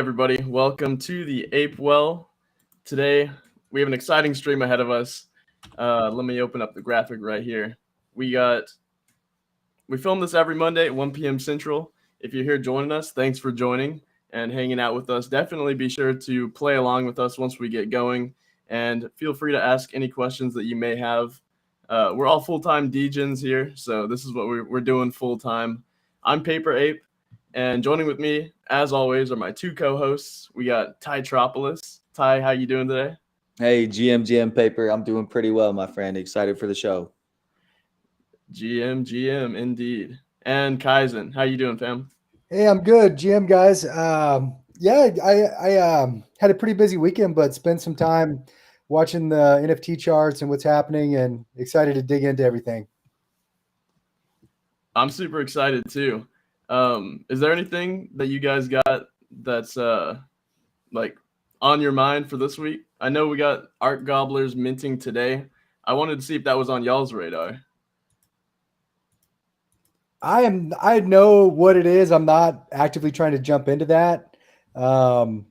everybody. Welcome to the Ape Well. Today, we have an exciting stream ahead of us. Let me open up the graphic right here. We film this every Monday at 1 p.m. Central. If you're here joining us, thanks for joining and hanging out with us. Definitely be sure to play along with us once we get going, and feel free to ask any questions that you may have. We're all full-time Degens here, so this is what we're doing full-time. I'm Paper Ape, and joining with me, as always, are my two co-hosts. We got Tytropolis. Ty, how you doing today? Hey, GM Paper. I'm doing pretty well, my friend. Excited for the show. GM, indeed. And Kaizen, how you doing, fam? Hey, I'm good, GM guys. I had a pretty busy weekend, but spent some time watching the NFT charts and what's happening, and excited to dig into everything. I'm super excited too. Is there anything that you guys got that's like on your mind for this week? I know we got Art Gobblers minting today. I wanted to see if that was on y'all's radar. I know what it is. I'm not actively trying to jump into that. My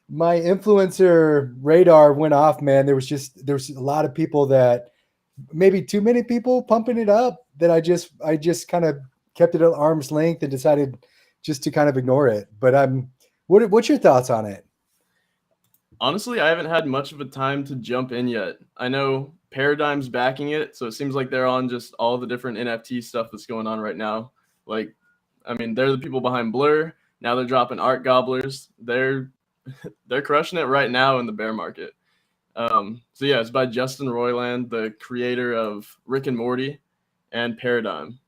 influencer radar went off, man. There's a lot of people, that maybe too many people pumping it up, that I just kind of kept it at arm's length and decided just to kind of ignore it. But what's your thoughts on it? Honestly, I haven't had much of a time to jump in yet. I know Paradigm's backing it, so it seems like they're on just all the different NFT stuff that's going on right now. Like, I mean, they're the people behind Blur. Now they're dropping Art Gobblers. They're crushing it right now in the bear market. So yeah, it's by Justin Roiland, the creator of Rick and Morty and Paradigm.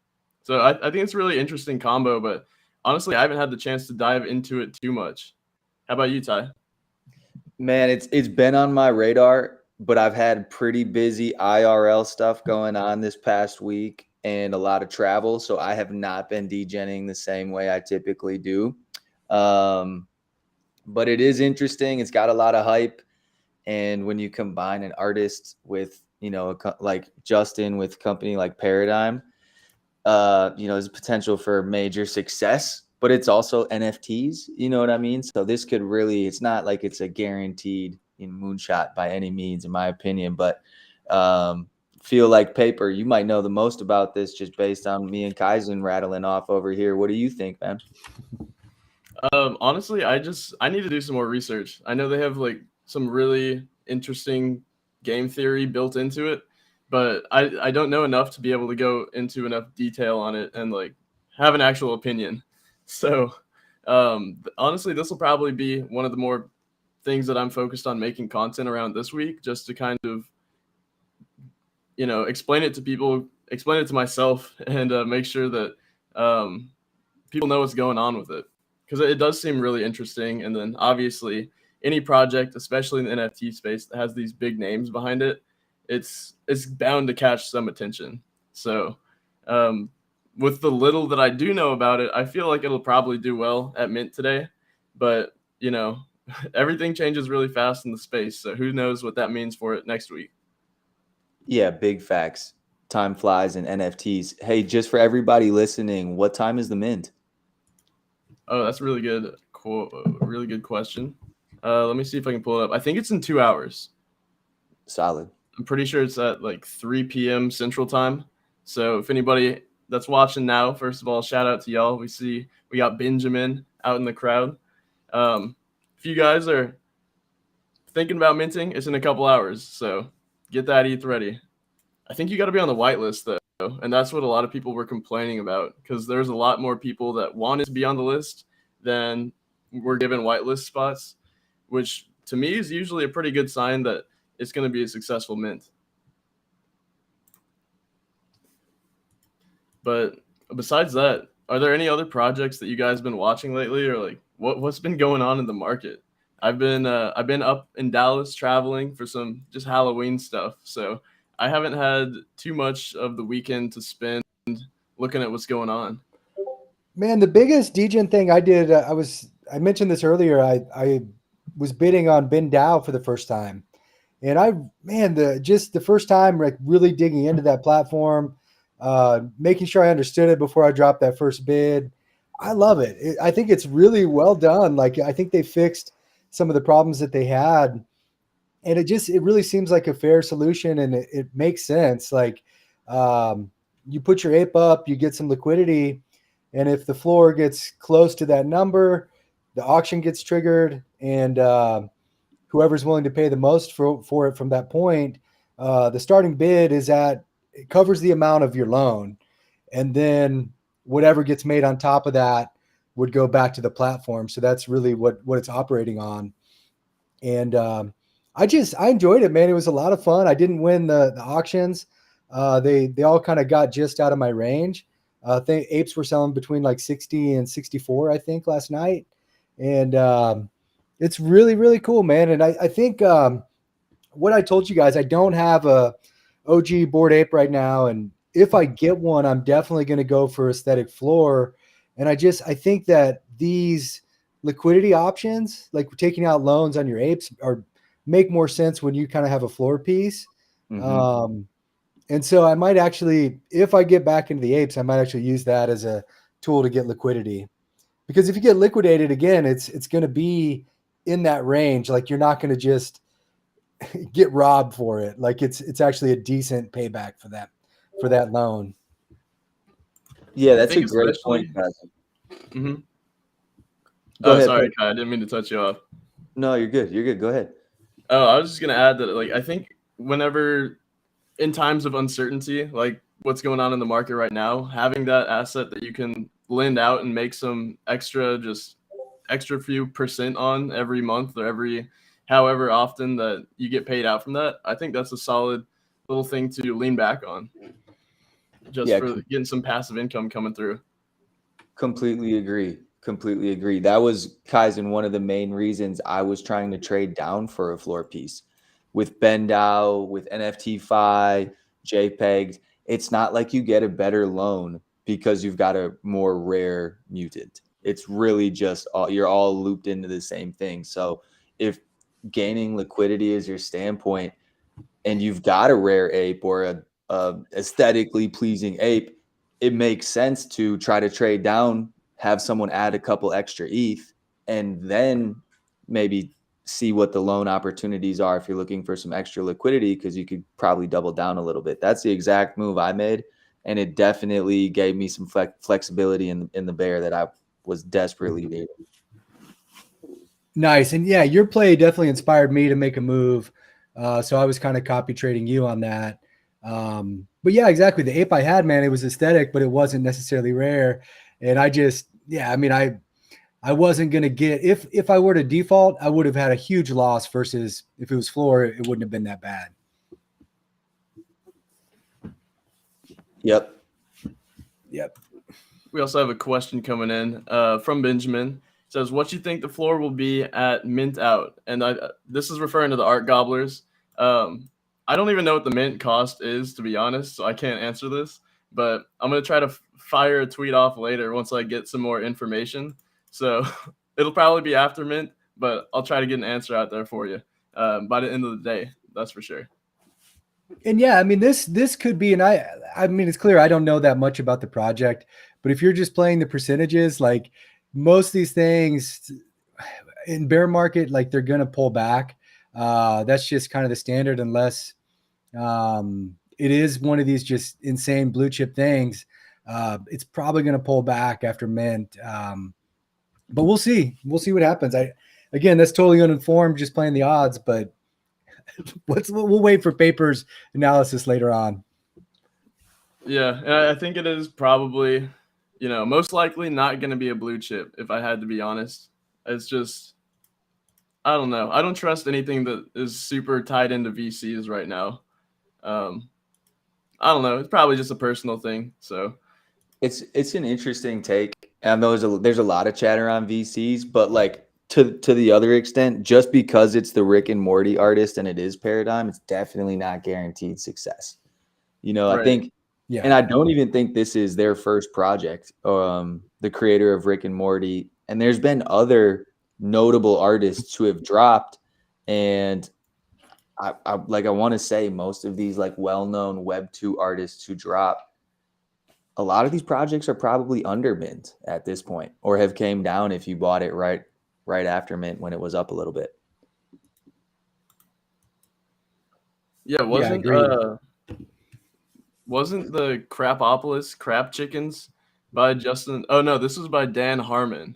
So I think it's a really interesting combo, but honestly, I haven't had the chance to dive into it too much. How about you, Ty? Man, it's been on my radar, but I've had pretty busy IRL stuff going on this past week and a lot of travel, so I have not been degenning the same way I typically do. But it is interesting. It's got a lot of hype, and when you combine an artist with, like Justin with a company like Paradigm, there's potential for major success. But it's also NFTs, you know what I mean? So this could really, it's not like it's a guaranteed moonshot by any means, in my opinion. But feel like, Paper, you might know the most about this just based on me and Kaizen rattling off over here. What do you think, man? Honestly, I need to do some more research. I know they have like some really interesting game theory built into it, but I don't know enough to be able to go into enough detail on it and like have an actual opinion. So, honestly, this will probably be one of the more things that I'm focused on making content around this week, just to kind of, explain it to people, explain it to myself, and make sure that people know what's going on with it, because it does seem really interesting. And then obviously any project, especially in the NFT space, that has these big names behind it, it's bound to catch some attention. So, with the little that I do know about it, I feel like it'll probably do well at mint today. But, everything changes really fast in the space. So who knows what that means for it next week. Yeah, big facts. Time flies in NFTs. Hey, just for everybody listening, what time is the mint? Oh, that's a really good question. Let me see if I can pull it up. I think it's in 2 hours. Solid. I'm pretty sure it's at like 3 p.m. Central Time. So if anybody that's watching now, first of all, shout out to y'all. We got Benjamin out in the crowd. If you guys are thinking about minting, it's in a couple hours, so get that ETH ready. I think you got to be on the whitelist though, and that's what a lot of people were complaining about, because there's a lot more people that wanted to be on the list than were given whitelist spots, which to me is usually a pretty good sign that it's going to be a successful mint. But besides that, are there any other projects that you guys have been watching lately, or like what's been going on in the market? I've been up in Dallas traveling for some just Halloween stuff, so I haven't had too much of the weekend to spend looking at what's going on. Man, the biggest degen thing I did, I mentioned this earlier. I was bidding on Bin Dow for the first time, and the first time, like, really digging into that platform. Making sure I understood it before I dropped that first bid. I love it. I think it's really well done. Like, I think they fixed some of the problems that they had, and it really seems like a fair solution, and it makes sense. Like, you put your ape up, you get some liquidity, and if the floor gets close to that number, the auction gets triggered, and whoever's willing to pay the most for it from that point, the starting bid it covers the amount of your loan, and then whatever gets made on top of that would go back to the platform. So that's really what it's operating on. And I enjoyed it, man. It was a lot of fun. I didn't win the auctions. They all kind of got just out of my range. I think apes were selling between like 60 and 64, I think, last night. And it's really, really cool, man. And I think what I told you guys, I don't have a OG Bored Ape right now, and if I get one, I'm definitely going to go for aesthetic floor. And I think that these liquidity options, like taking out loans on your apes, make more sense when you kind of have a floor piece. Mm-hmm. And so I might actually, if I get back into the apes, I might actually use that as a tool to get liquidity. Because if you get liquidated again, it's going to be in that range. Like, you're not going to just get robbed for it. Like, it's actually a decent payback for that loan. Yeah, that's a great point, Kaizen. Mm-hmm. Go ahead. Sorry, Kai, I didn't mean to touch you off. No, you're good. You're good. Go ahead. Oh, I was just gonna add that, like, I think whenever in times of uncertainty, like what's going on in the market right now, having that asset that you can lend out and make some extra few percent on every month or every however often that you get paid out from that, I think that's a solid little thing to lean back on, just for getting some passive income coming through. Completely agree. That was, Kaizen, one of the main reasons I was trying to trade down for a floor piece. With BendDAO, with NFTFi, JPEGs, it's not like you get a better loan because you've got a more rare mutant. It's really just you're all looped into the same thing. So if gaining liquidity is your standpoint and you've got a rare ape or a aesthetically pleasing ape, it makes sense to try to trade down, have someone add a couple extra ETH, and then maybe see what the loan opportunities are if you're looking for some extra liquidity, because you could probably double down a little bit. That's the exact move I made, and it definitely gave me some flexibility in the bear that I was desperately needing. Nice. And yeah, your play definitely inspired me to make a move. So I was kind of copy trading you on that. But yeah, exactly. The ape I had, man, it was aesthetic, but it wasn't necessarily rare. And I wasn't going to get, if I were to default, I would have had a huge loss versus if it was floor, it wouldn't have been that bad. Yep. We also have a question coming in from Benjamin. It says, what do you think the floor will be at mint out? And this is referring to the art gobblers. I don't even know what the mint cost is, to be honest, so I can't answer this. But I'm going to try to fire a tweet off later once I get some more information. So it'll probably be after mint, but I'll try to get an answer out there for you by the end of the day. That's for sure. And yeah, I mean, this could be, and I mean, it's clear I don't know that much about the project, but if you're just playing the percentages, like most of these things in bear market, like they're going to pull back. That's just kind of the standard, unless it is one of these just insane blue chip things. It's probably going to pull back after mint. But we'll see. We'll see what happens. Again, that's totally uninformed, just playing the odds, but we'll wait for papers analysis later on. Yeah, and I think it is probably, most likely not going to be a blue chip, if I had to be honest. It's just, I don't know. I don't trust anything that is super tied into VCs right now. I don't know. It's probably just a personal thing. So it's an interesting take. I know there's a lot of chatter on VCs, but like to the other extent, just because it's the Rick and Morty artist and it is Paradigm, it's definitely not guaranteed success. Right. I think, yeah. And I don't even think this is their first project. The creator of Rick and Morty, and there's been other notable artists who have dropped, and I want to say most of these like well-known Web2 artists who drop, a lot of these projects are probably under mint at this point, or have came down if you bought it right after mint when it was up a little bit. Yeah, I agree. wasn't the Crapopolis Crap Chickens by Justin? Oh no, this was by Dan Harmon,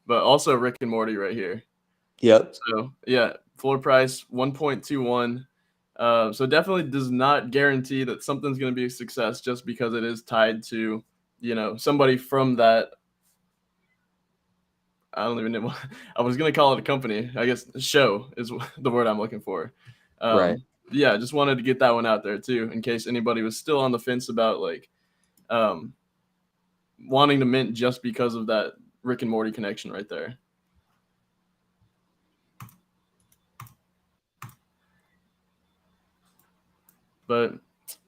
but also Rick and Morty right here. Yep. So yeah, floor price 1.21. So definitely does not guarantee that something's going to be a success just because it is tied to, somebody from that. I don't even know. I was going to call it a company. I guess show is the word I'm looking for. Right. Yeah, just wanted to get that one out there too, in case anybody was still on the fence about wanting to mint just because of that Rick and Morty connection right there. But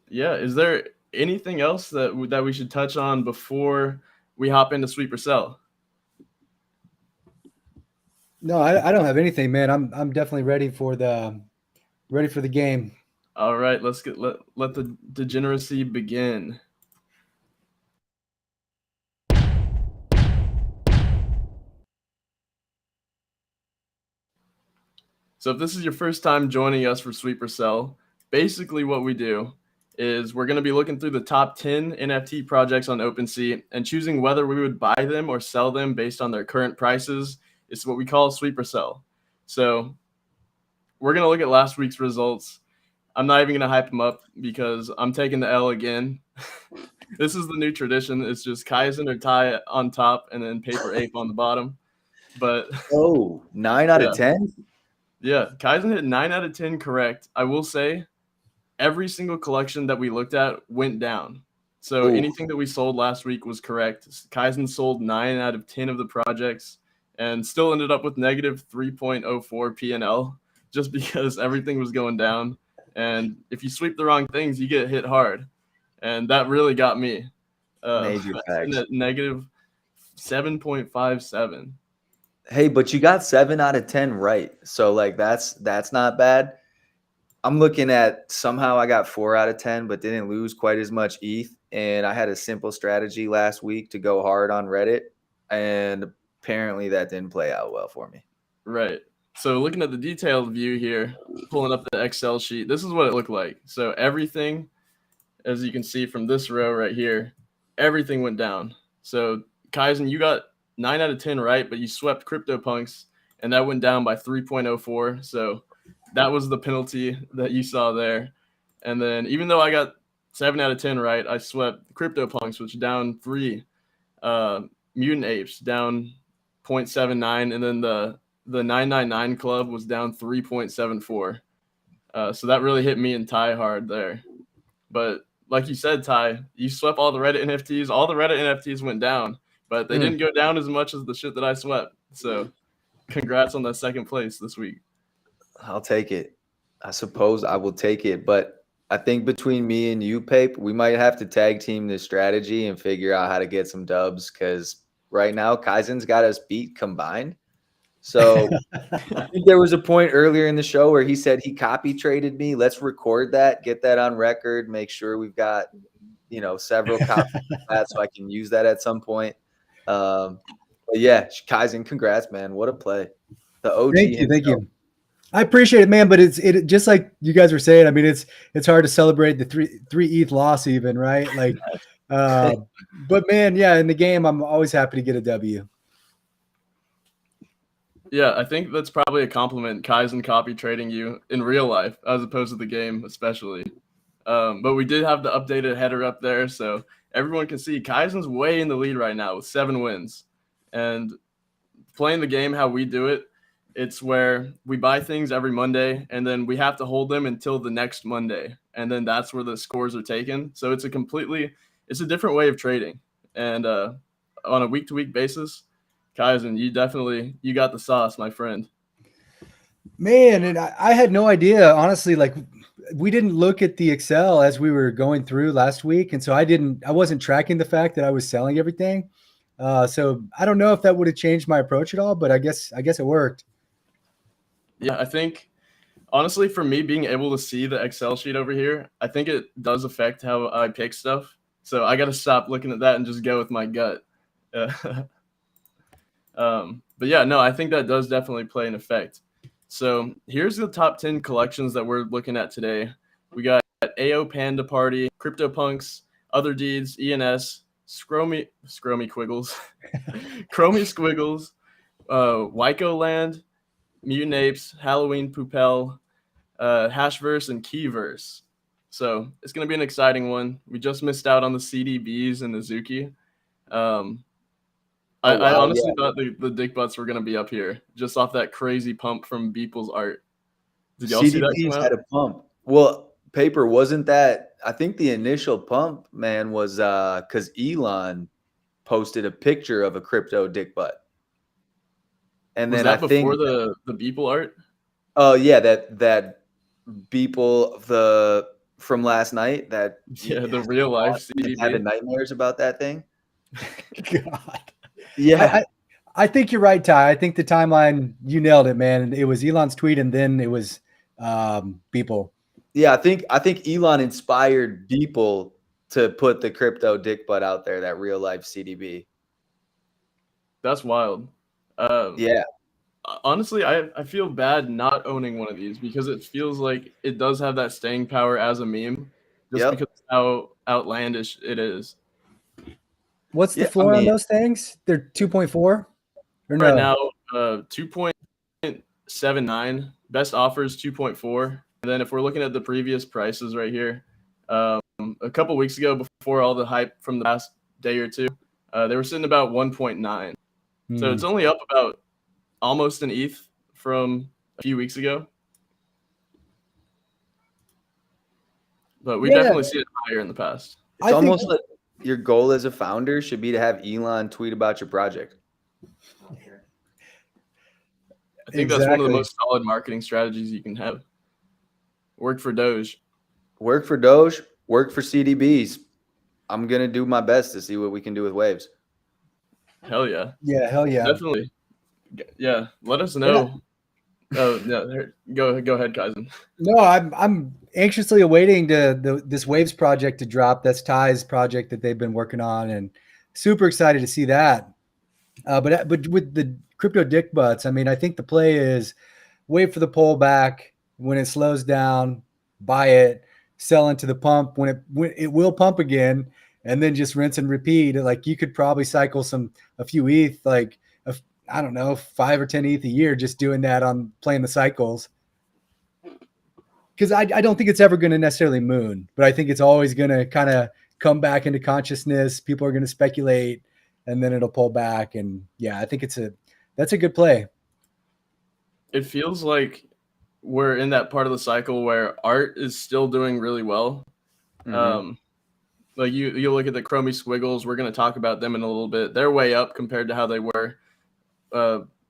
yeah, is there anything else that we should touch on before we hop into sweep or sell? No, I don't have anything, man. I'm definitely ready for the game. All right, let's let the degeneracy begin. So if this is your first time joining us for Sweep or Sell, basically what we do is we're going to be looking through the top 10 NFT projects on OpenSea and choosing whether we would buy them or sell them based on their current prices. It's what we call Sweep or Sell. So we're going to look at last week's results. I'm not even going to hype them up because I'm taking the L again. This is the new tradition. It's just Kaizen or Ty on top and then Paper Ape on the bottom. But 9 out of 10? Yeah, Kaizen hit 9 out of 10 correct. I will say every single collection that we looked at went down. So anything that we sold last week was correct. Kaizen sold 9 out of 10 of the projects and still ended up with negative 3.04 P&L just because everything was going down. And if you sweep the wrong things, you get hit hard. And that really got me. Major facts. Negative 7.57. Hey, but you got 7 out of 10 right. So that's not bad. I'm looking at somehow I got 4 out of 10, but didn't lose quite as much ETH. And I had a simple strategy last week to go hard on Reddit. And apparently that didn't play out well for me. Right. So looking at the detailed view here, pulling up the Excel sheet, this is what it looked like. So everything, as you can see from this row right here, everything went down. So Kaizen, you got 9 out of 10 right, but you swept CryptoPunks, and that went down by 3.04. So that was the penalty that you saw there. And then even though I got 7 out of 10 right, I swept CryptoPunks, which down 3. Mutant Apes down 0.79, and then the 999 Club was down 3.74. So that really hit me and Ty hard there. But like you said, Ty, you swept all the Reddit NFTs. All the Reddit NFTs went down, but they didn't go down as much as the shit that I swept. So congrats on that second place this week. I'll take it. I suppose I will take it. But I think between me and you, Pape, we might have to tag team this strategy and figure out how to get some dubs because right now Kaizen's got us beat combined. So I think there was a point earlier in the show where he said he copy traded me. Let's record that, get that on record, make sure we've got, several copies of that so I can use that at some point. But yeah, Kaizen, congrats, man. What a play. The OG. Thank you. I appreciate it, man. But it just like you guys were saying. I mean, it's hard to celebrate the three ETH loss even, right? Like, but man, yeah, in the game, I'm always happy to get a W. Yeah, I think that's probably a compliment, Kaizen copy trading you in real life as opposed to the game, especially. But we did have the updated header up there, so everyone can see Kaizen's way in the lead right now with 7 wins. And playing the game how we do it, it's where we buy things every Monday, and then we have to hold them until the next Monday. And then that's where the scores are taken. So it's a different way of trading. And on a week-to-week basis, Kaizen, you got the sauce, my friend. Man, and I had no idea, honestly, like we didn't look at the Excel as we were going through last week. And so I wasn't tracking the fact that I was selling everything. So I don't know if that would have changed my approach at all, but I guess it worked. Yeah, I think honestly, for me being able to see the Excel sheet over here, I think it does affect how I pick stuff. So I got to stop looking at that and just go with my gut. But yeah, no, I think that does definitely play an effect. So here's the top 10 collections that we're looking at today. We got Aopanda Party, CryptoPunks, Otherdeeds, ENS, Chromie Squiggles, Chromie Squiggles, WHIKO Land, Mutant Apes, Halloween Poupelle, Hashverse, and Keyverse. So it's going to be an exciting one. We just missed out on the CDBs and the Zuki. I honestly thought the dick butts were going to be up here just off that crazy pump from Beeple's art. Did y'all see that come out? Had a pump. Well, Paper, wasn't that, I think the initial pump, man, was because Elon posted a picture of a crypto dick butt. And Was then that I before think the Beeple art? Oh yeah, that Beeple from last night, that Yeah, the real life CDB. Having nightmares about that thing. God. Yeah. I think you're right, Ty. I think the timeline, you nailed it, man. It was Elon's tweet, and then it was Beeple. Yeah, I think Elon inspired Beeple to put the crypto dick butt out there, that real life CDB. That's wild. Yeah. Honestly, I feel bad not owning one of these because it feels like it does have that staying power as a meme, just because of how outlandish it is. What's the floor on those things? They're 2.4 or no? Right now, 2.79. Best offers 2.4. And then if we're looking at the previous prices right here, a couple weeks ago, before all the hype from the past day or two, they were sitting about 1.9. So it's only up about almost an ETH from a few weeks ago. But we definitely see it higher in the past. It's almost like your goal as a founder should be to have Elon tweet about your project. I think that's one of the most solid marketing strategies you can have. Work for Doge. Work for Doge, work for CDBs. I'm going to do my best to see what we can do with waves. Hell yeah. Yeah, hell yeah. Definitely. Yeah, let us know. Oh, yeah, go ahead, Kaizen. No, I'm anxiously awaiting this Waves project to drop. That's Ty's project that they've been working on, and super excited to see that. But with the crypto dick butts, I mean, I think the play is wait for the pullback. When it slows down, buy it, sell into the pump when it will pump again, and then just rinse and repeat. Like you could probably cycle a few ETH, like I don't know, 5 or 10 ETH a year, just doing that on playing the cycles. Because I don't think it's ever going to necessarily moon, but I think it's always going to kind of come back into consciousness. People are going to speculate, and then it'll pull back. And yeah, I think that's a good play. It feels like we're in that part of the cycle where art is still doing really well. Mm-hmm. Like you look at the Chromie Squiggles, we're going to talk about them in a little bit. They're way up compared to how they were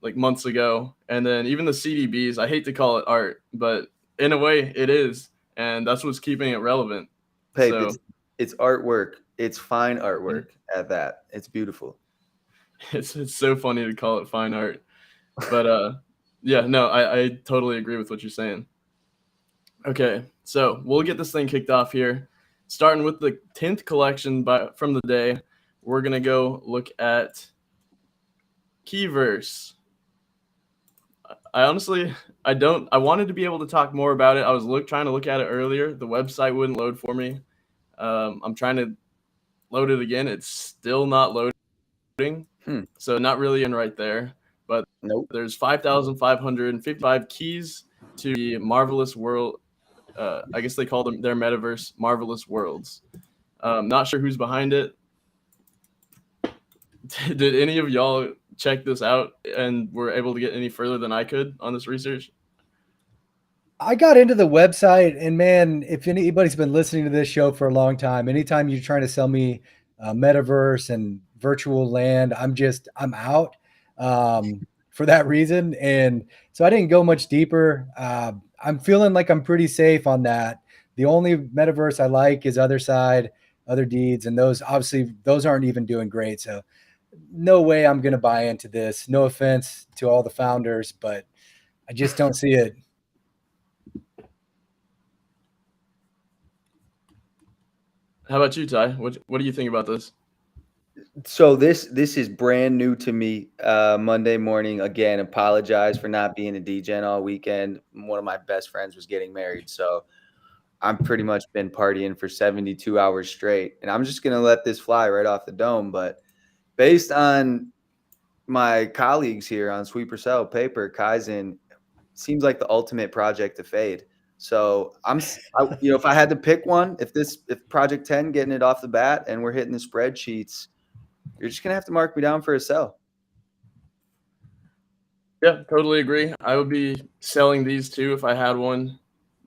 like months ago. And then even the CDBs, I hate to call it art, but in a way it is. And that's what's keeping it relevant. Pape, so, it's artwork. It's fine artwork at that. It's beautiful. It's so funny to call it fine art. But yeah, no, I totally agree with what you're saying. Okay, so we'll get this thing kicked off here. Starting with the 10th collection from the day, we're going to go look at Keyverse. I wanted to be able to talk more about it. I was trying to look at it earlier. The website wouldn't load for me. I'm trying to load it again. It's still not loading. So not really in right there. But there's 5,555 keys to the Marvelous World. I guess they call them their metaverse Marvelous Worlds. Not sure who's behind it. Did any of y'all check this out and were able to get any further than I could on this research? I got into the website, and man, if anybody's been listening to this show for a long time, anytime you're trying to sell me metaverse and virtual land, I'm out for that reason. And so I didn't go much deeper. I'm feeling like I'm pretty safe on that. The only metaverse I like is Otherdeeds, and those aren't even doing great. So no way I'm going to buy into this. No offense to all the founders, but I just don't see it. How about you, Ty? What do you think about this? So this is brand new to me. Monday morning. Again, apologize for not being a DGen all weekend. One of my best friends was getting married, so I'm pretty much been partying for 72 hours straight. And I'm just gonna let this fly right off the dome. But based on my colleagues here on Sweep or Sell paper, Kaizen seems like the ultimate project to fade. So if I had to pick one, if Project 10 getting it off the bat and we're hitting the spreadsheets, you're just gonna have to mark me down for a sell. Yeah, totally agree. I would be selling these two if I had one.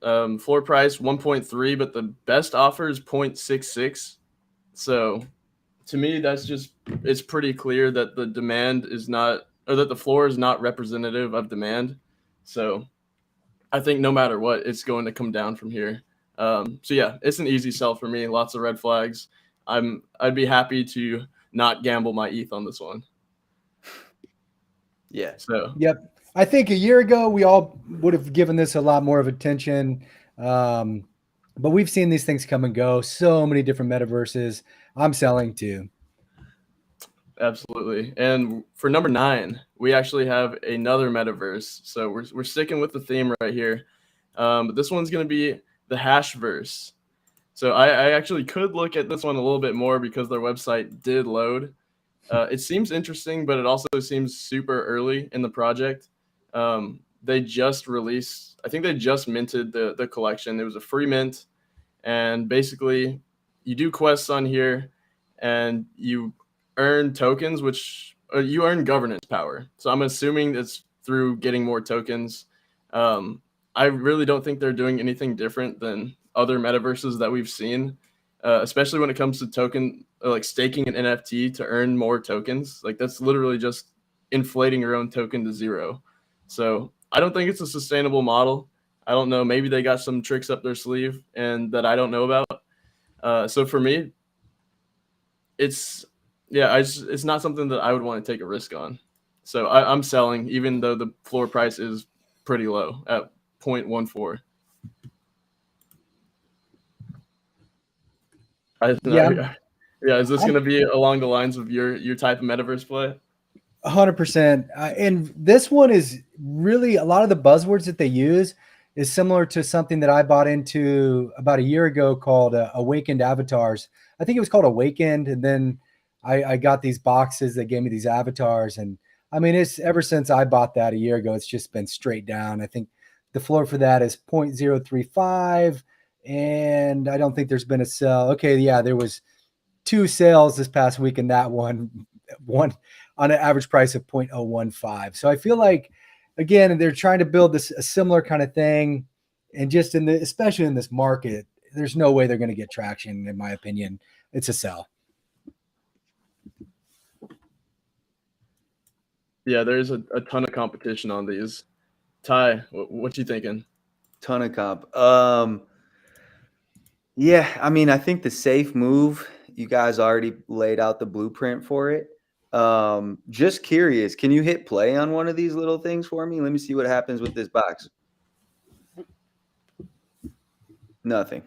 Floor price 1.3, but the best offer is 0.66. So to me, it's pretty clear that the demand is not, or that the floor is not representative of demand. So I think no matter what, it's going to come down from here. So yeah, it's an easy sell for me. Lots of red flags. I'd be happy to not gamble my ETH on this one. Yeah. So Yep. I think a year ago we all would have given this a lot more of attention. But we've seen these things come and go. So many different metaverses. I'm selling too. absolutely. And for number 9, we actually have another metaverse. So we're sticking with the theme right here. But this one's going to be the Hashverse. So I actually could look at this one a little bit more because their website did load. It seems interesting, but it also seems super early in the project. They just released, I think they just minted the collection. It was a free mint, and basically you do quests on here and you earn tokens, which you earn governance power. So I'm assuming it's through getting more tokens. I really don't think they're doing anything different than other metaverses that we've seen, especially when it comes to token, like staking an NFT to earn more tokens. Like that's literally just inflating your own token to zero. So I don't think it's a sustainable model. I don't know. Maybe they got some tricks up their sleeve and that I don't know about. So for me, it's not something that I would want to take a risk on. So I'm selling, even though the floor price is pretty low at 0.14. Yeah, is this going to be along the lines of your type of metaverse play? 100%. And this one is really, a lot of the buzzwords that they use is similar to something that I bought into about a year ago called Awakened Avatars. I think it was called Awakened. And then I got these boxes that gave me these avatars. And I mean, it's ever since I bought that a year ago, it's just been straight down. I think the floor for that is 0.035. And I don't think there's been a sell. Okay, yeah, there was 2 sales this past week, and that one on an average price of 0.015. So I feel like, again, they're trying to build a similar kind of thing, and just especially in this market, there's no way they're going to get traction. In my opinion, it's a sell. Yeah, there's a ton of competition on these. Ty, what you thinking? Ton of comp. Yeah, I mean, I think the safe move, you guys already laid out the blueprint for it. Just curious, can you hit play on one of these little things for me? Let me see what happens with this box. Nothing.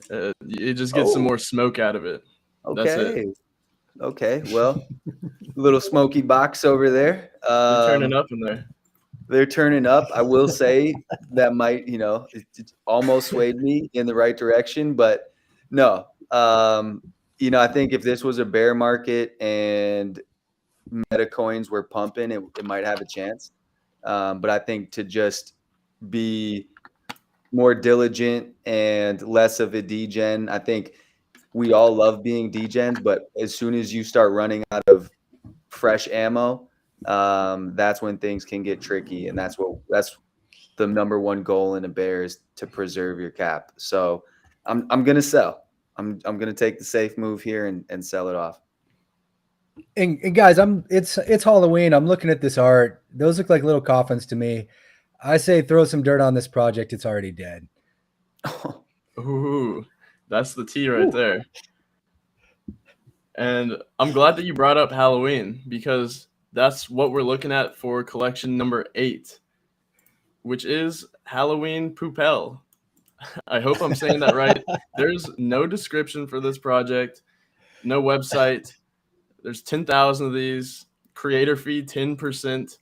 You just get some more smoke out of it. Okay. That's it. Okay. Well, little smoky box over there. They're turning up in there. They're turning up. I will say that might, it almost swayed me in the right direction, but no. I think if this was a bear market and meta coins were pumping, it might have a chance. But I think to just be more diligent and less of a degen, I think we all love being degens, but as soon as you start running out of fresh ammo, that's when things can get tricky, and that's the number one goal in a bear is to preserve your cap. So I'm gonna sell. I'm gonna take the safe move here and sell it off. And guys, it's Halloween. I'm looking at this art. Those look like little coffins to me. I say throw some dirt on this project. It's already dead. Ooh, that's the tea right there. And I'm glad that you brought up Halloween, because that's what we're looking at for collection number 8, which is Halloween Poupelle. I hope I'm saying that right. There's no description for this project, no website. There's 10,000 of these. Creator fee 10%.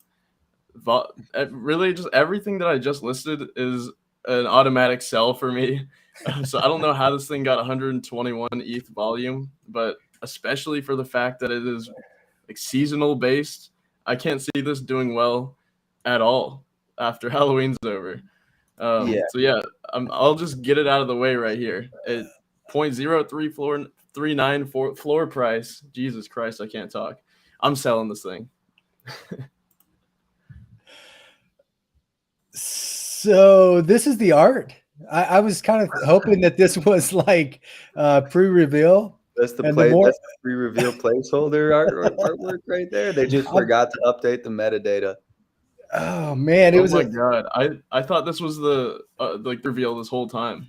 Really, just everything that I just listed is an automatic sell for me. So I don't know how this thing got 121 ETH volume, but especially for the fact that it is like seasonal based, I can't see this doing well at all after Halloween's over. So yeah, I'll just get it out of the way right here. At 0.03 floor 39 floor price. Jesus Christ, I can't talk. I'm selling this thing. So this is the art. I was kind of hoping that this was like pre-reveal. That's the And play. the more- That's the pre-reveal placeholder artwork right there. They just forgot to update the metadata. Oh man, it Oh was my god! I thought this was the like reveal this whole time.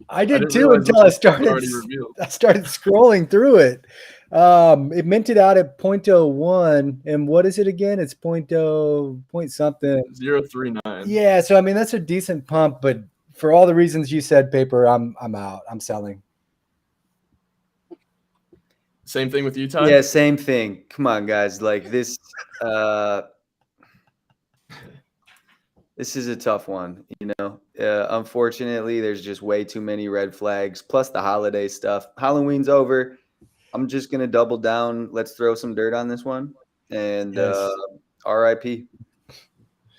I did didn't too realize this until I was started. already revealed. I started scrolling through it. It minted out at 0.01, and what is it again? It's point something. 0.39. Yeah, so I mean that's a decent pump, but for all the reasons you said, Paper, I'm out. I'm selling. Same thing with you, Ty? Yeah, same thing. Come on, guys. Like this. This is a tough one, you know. Unfortunately, there's just way too many red flags. Plus the holiday stuff. Halloween's over. I'm just gonna double down. Let's throw some dirt on this one, and Yes. RIP.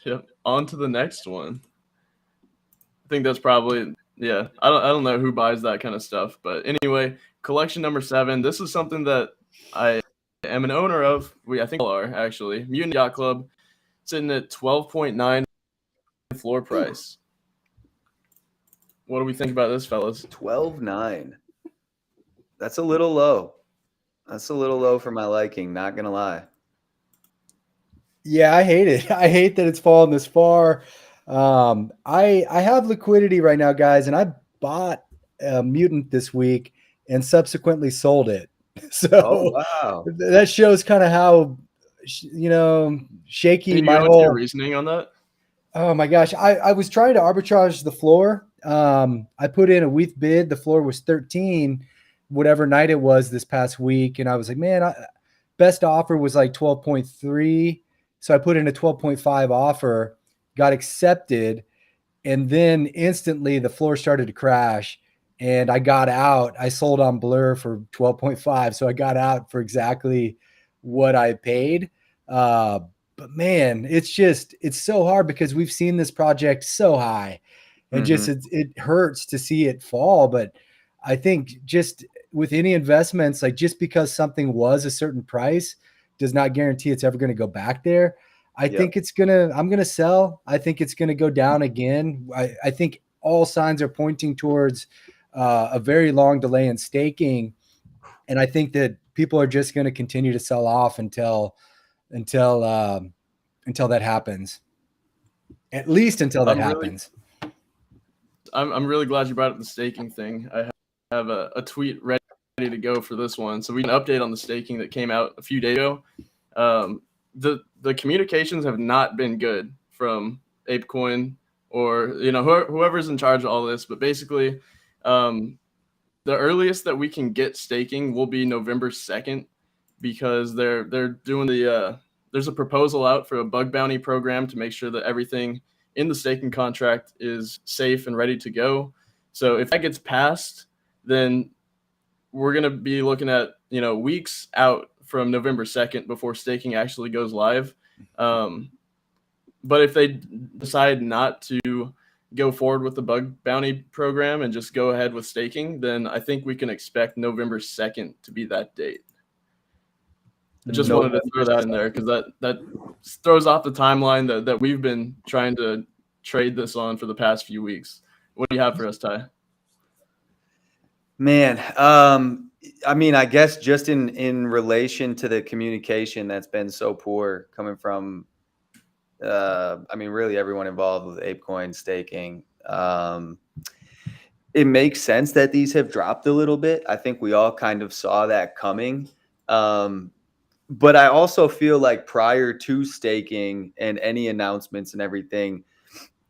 Yep. On to the next one. I think that's probably I don't know who buys that kind of stuff, but anyway, collection number 7. This is something that I am an owner of. I think all are actually. Mutant Yacht Club, sitting at 12.9 floor price. What do we think about this, fellas? 12.9. That's a little low. That's a little low for my liking. Not gonna lie. Yeah, I hate it. I hate that it's fallen this far. I have liquidity right now, guys, and I bought a Mutant this week and subsequently sold it. So wow, that shows kind of how shaky Can you my go into your whole. reasoning on that? Oh my gosh, I was trying to arbitrage the floor. I put in a WETH bid. The floor was 13, whatever night it was this past week, and I was like, man, best offer was like 12.3. So I put in a 12.5 offer, got accepted, and then instantly the floor started to crash and I got out. I sold on Blur for 12.5. So I got out for exactly what I paid. But man, it's so hard because we've seen this project so high and just it hurts to see it fall. But I think just with any investments, like just because something was a certain price does not guarantee it's ever going to go back there. I think I'm going to sell. I think it's going to go down again. I think all signs are pointing towards a very long delay in staking. And I think that people are just going to continue to sell off until that happens. At least until that happens. I'm really glad you brought up the staking thing. I have a tweet ready to go for this one. So we can update on the staking that came out a few days ago. The communications have not been good from ApeCoin or whoever's in charge of all this. But basically, the earliest that we can get staking will be November 2nd because they're doing there's a proposal out for a bug bounty program to make sure that everything in the staking contract is safe and ready to go. So if that gets passed, then we're going to be looking at, weeks out from November 2nd before staking actually goes live. But if they decide not to go forward with the bug bounty program and just go ahead with staking, then I think we can expect November 2nd to be that date. I just wanted to throw that in there because that throws off the timeline that we've been trying to trade this on for the past few weeks. What do you have for us, Ty? Man, I mean, I guess just in relation to the communication that's been so poor coming from, really everyone involved with ApeCoin staking. It makes sense that these have dropped a little bit. I think we all kind of saw that coming. But I also feel like prior to staking and any announcements and everything,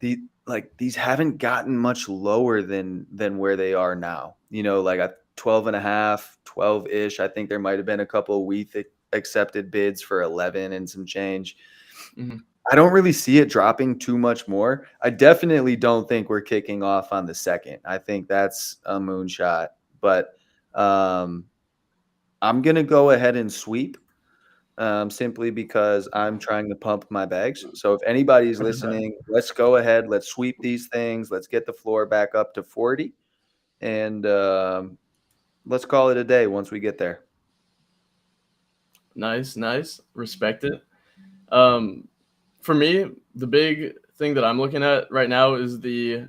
these haven't gotten much lower than where they are now. You know, like a 12.5, 12-ish. I think there might have been a couple of week accepted bids for 11 and some change. Mhm. I don't really see it dropping too much more. I definitely don't think we're kicking off on the 2nd. I think that's a moonshot. But I'm going to go ahead and sweep simply because I'm trying to pump my bags. So if anybody's listening, let's go ahead. Let's sweep these things. Let's get the floor back up to 40. And let's call it a day once we get there. Nice. Respect it. For me, the big thing that I'm looking at right now is the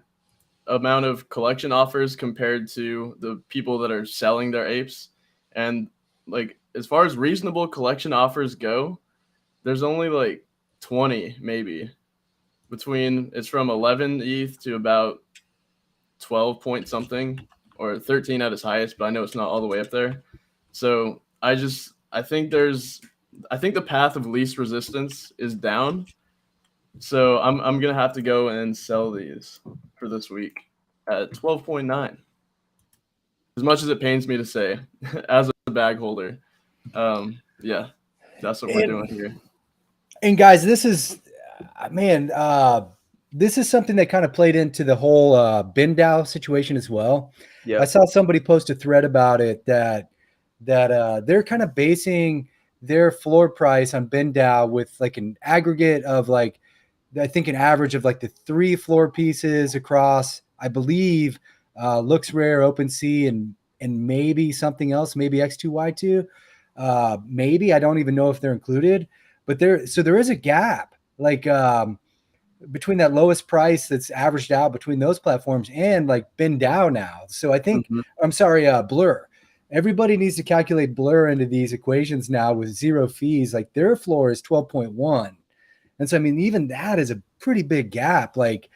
amount of collection offers compared to the people that are selling their apes. And like as far as reasonable collection offers go, there's only like 20 maybe between it's from 11 ETH to about 12 point something or 13 at its highest, but I know it's not all the way up there. So I think the path of least resistance is down. So I'm gonna have to go and sell these for this week at 12.9. As much as it pains me to say, as a bag holder, yeah, that's what we're doing here. And guys, this is, man, this is something that kind of played into the whole BinDAO situation as well. Yeah. I saw somebody post a thread about it that they're kind of basing their floor price on BinDAO with like an aggregate of like, I think an average of like the 3 floor pieces across, I believe, Looks Rare, OpenSea, and maybe something else, maybe X2Y2. Maybe, I don't even know if they're included, but there is a gap like between that lowest price that's averaged out between those platforms and like BinDAO now. So I think, I'm sorry, Blur. Everybody needs to calculate Blur into these equations now with 0 fees. Like their floor is 12.1. And so, I mean, even that is a pretty big gap, like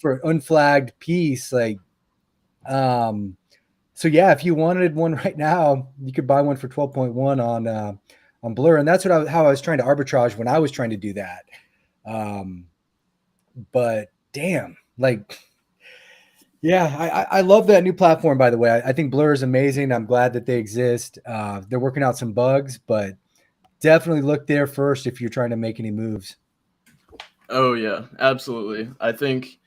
for unflagged piece, like, so yeah, if you wanted one right now, you could buy one for 12.1 on Blur. And that's how I was trying to arbitrage when I was trying to do that. But damn, like, yeah, I love that new platform, by the way. I think Blur is amazing. I'm glad that they exist. They're working out some bugs, but definitely look there first if you're trying to make any moves. Oh yeah, absolutely. I think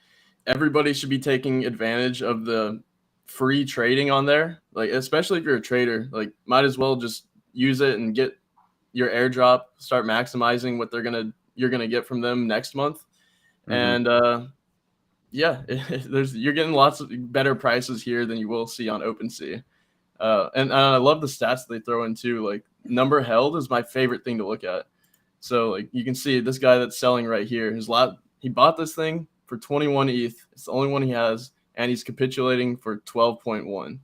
everybody should be taking advantage of the free trading on there. Like especially if you're a trader, like might as well just use it and get your airdrop, start maximizing what you're gonna get from them next month. And yeah, you're getting lots of better prices here than you will see on OpenSea. And I love the stats they throw in too. Like number held is my favorite thing to look at. So like you can see this guy that's selling right here, he bought this thing for 21 ETH. It's the only one he has, and he's capitulating for 12.1.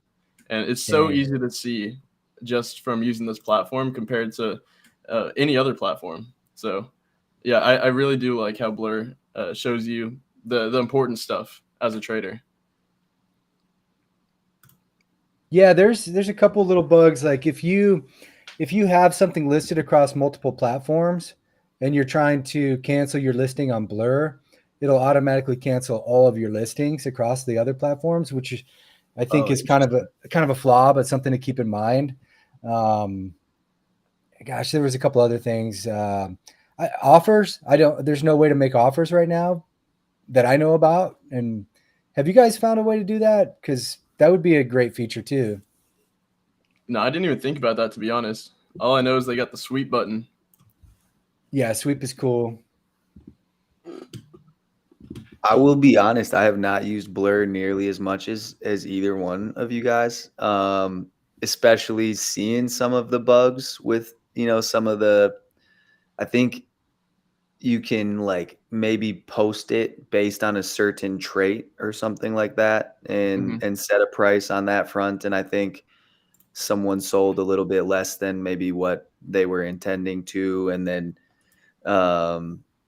And it's so easy to see just from using this platform compared to any other platform. So yeah, I really do like how Blur shows you the important stuff as a trader. Yeah, there's a couple little bugs. Like if you have something listed across multiple platforms and you're trying to cancel your listing on Blur, it'll automatically cancel all of your listings across the other platforms, which I think is kind of a flaw, but something to keep in mind. Gosh, there was a couple other things. Offers. There's no way to make offers right now that I know about. And have you guys found a way to do that? Because that would be a great feature too. No, I didn't even think about that, to be honest. All I know is they got the sweep button. Yeah, sweep is cool. I will be honest, I have not used Blur nearly as much as either one of you guys. Especially seeing some of the bugs with, some of the, I think you can like maybe post it based on a certain trait or something like that and set a price on that front. And I think someone sold a little bit less than maybe what they were intending to. And then,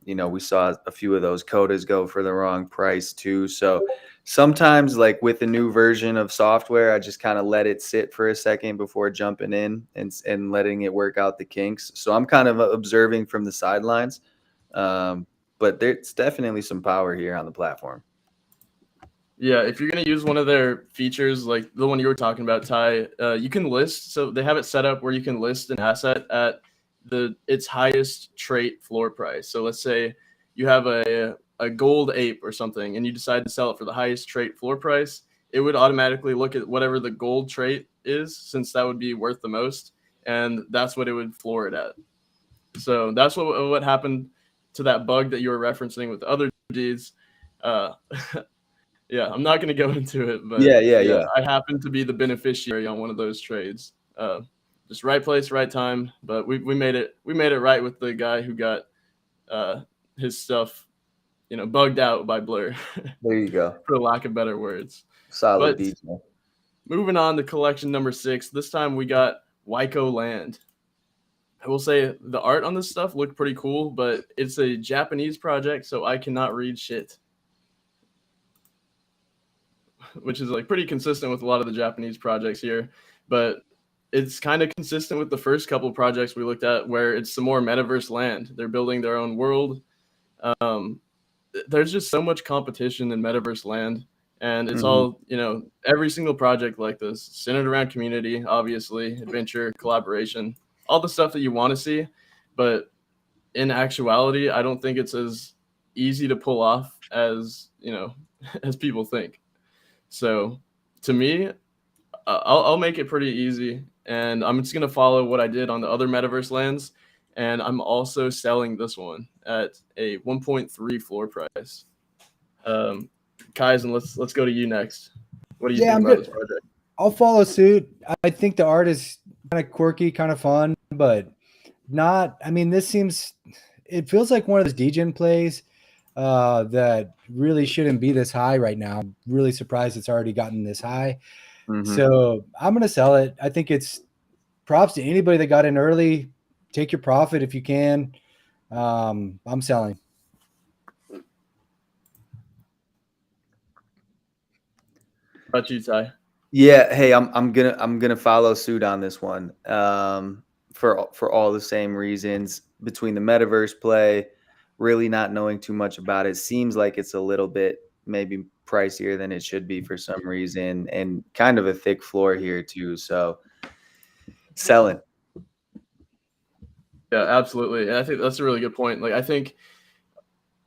we saw a few of those Kodas go for the wrong price too. So sometimes like with the new version of software, I just kind of let it sit for a second before jumping in and letting it work out the kinks. So I'm kind of observing from the sidelines. but there's definitely some power here on the platform. Yeah, if you're gonna use one of their features, like the one you were talking about, Ty, you can list. So they have it set up where you can list an asset at its highest trait floor price. So let's say you have a gold ape or something, and you decide to sell it for the highest trait floor price. It would automatically look at whatever the gold trait is, since that would be worth the most, and that's what it would floor it at. So that's what happened to that bug that you were referencing with Otherdeeds. Yeah, I'm not going to go into it, but yeah. I happen to be the beneficiary on one of those trades. Just right place, right time. But we made it. We made it right with the guy who got his stuff, bugged out by Blur. There you go. For lack of better words. Solid But DJ. moving on to collection number 6. This time we got WHIKO Land. I will say the art on this stuff looked pretty cool, but it's a Japanese project, so I cannot read shit. Which is like pretty consistent with a lot of the Japanese projects here, but it's kind of consistent with the first couple projects we looked at, where it's some more metaverse land. They're building their own world. There's just so much competition in metaverse land, and it's all, every single project like this centered around community, obviously, adventure, collaboration, all the stuff that you want to see. But in actuality, I don't think it's as easy to pull off as, as people think. So to me, I'll make it pretty easy, and I'm just going to follow what I did on the other metaverse lands, and I'm also selling this one at a 1.3 floor price. Kaizen, let's go to you next. What do you think about this project? I'll follow suit. I think the art is kind of quirky, kind of fun, but not, it feels like one of those Degen plays that really shouldn't be this high right now. I'm really surprised it's already gotten this high. So I'm going to sell it. I think it's props to anybody that got in early. Take your profit if you can. I'm selling. How about you, Ty? Yeah, hey, I'm gonna follow suit on this one. For all the same reasons, between the metaverse play, really not knowing too much about it, seems like it's a little bit maybe pricier than it should be for some reason, and kind of a thick floor here too. So selling. Yeah, absolutely. And I think that's a really good point. Like, I think,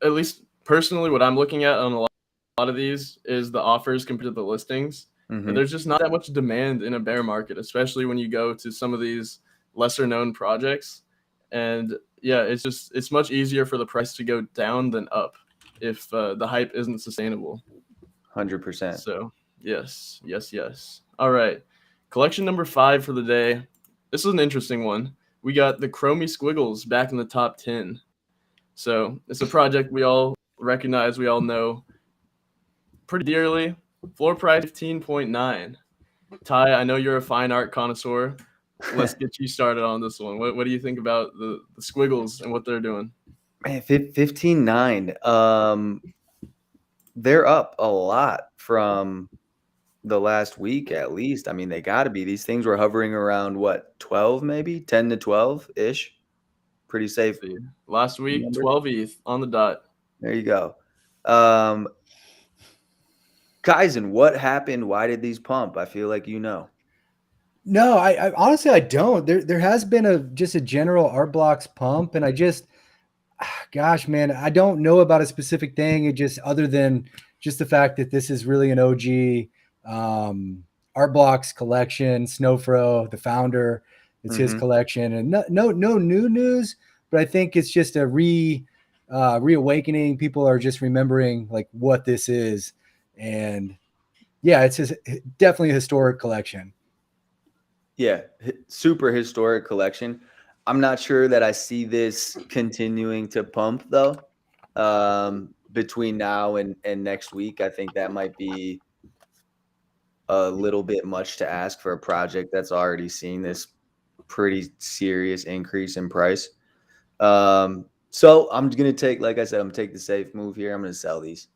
at least personally, what I'm looking at on a lot of these is the offers compared to the listings. But there's just not that much demand in a bear market, especially when you go to some of these lesser known projects. And yeah, it's much easier for the price to go down than up if the hype isn't sustainable. 100%. So yes. All right, collection number 5 for the day. This is an interesting one. We got the Chromie Squiggles back in the top 10. So it's a project we all recognize, we all know pretty dearly. Floor price 15.9. Ty, I know you're a fine art connoisseur. Let's get you started on this one. What do you think about the Squiggles and what they're doing? Man, 15.9. They're up a lot from the last week, at least. I mean, they got to be. These things were hovering around, what, 12 maybe? 10 to 12-ish? Pretty safe. Last week, 12 ETH on the dot. There you go. Kaizen, what happened? Why did these pump? I feel like you know. No, I honestly, I don't. There has been just a general art blocks pump, and gosh, man, I don't know about a specific thing. It just, other than just the fact that this is really an OG art blocks collection. Snowfro, the founder, it's his collection, and no new news. But I think it's just a reawakening. People are just remembering like what this is, and yeah, it's definitely a historic collection. Yeah, super historic collection. I'm not sure that I see this continuing to pump though. Between now and next week, I think that might be a little bit much to ask for a project that's already seen this pretty serious increase in price. So I'm going to take, like I said, I'm going to take the safe move here. I'm going to sell these.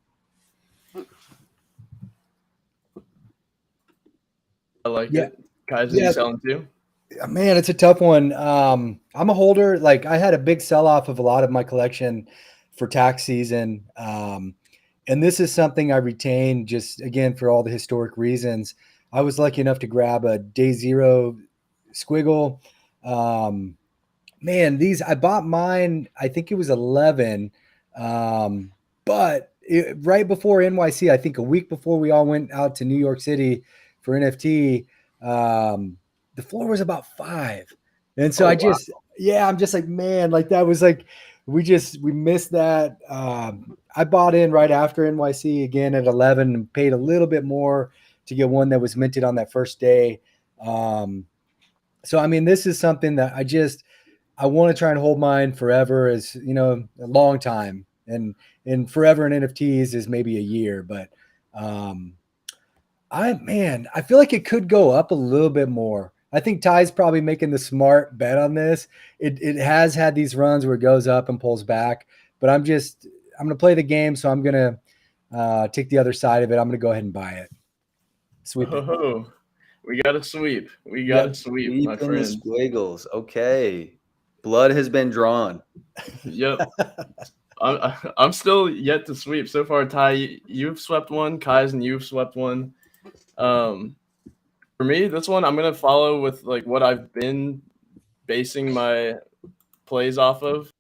I like it. Kaizen, you selling too? Man, it's a tough one. I'm a holder. Like, I had a big sell-off of a lot of my collection for tax season. And this is something I retained just, again, for all the historic reasons. I was lucky enough to grab a day zero squiggle. Man, I bought mine, I think it was 11. But right before NYC, I think a week before we all went out to New York City for NFT, the floor was about 5. And so I'm just like, man, like that was like, we missed that. I bought in right after NYC again at 11 and paid a little bit more to get one that was minted on that first day. So, I mean, this is something that I want to try and hold mine forever, as you know, a long time, and forever in NFTs is maybe a year, but I feel like it could go up a little bit more. I think Ty's probably making the smart bet on this. It has had these runs where it goes up and pulls back, but I'm going to play the game. So I'm going to take the other side of it. I'm going to go ahead and buy it. Sweep it. Oh, we got a sweep. We got a sweep, my friend. The squiggles. Okay. Blood has been drawn. Yep. I'm still yet to sweep. So far, Ty, you've swept one. Kaizen, you've swept one. For me, this one I'm gonna follow with like what I've been basing my plays off of,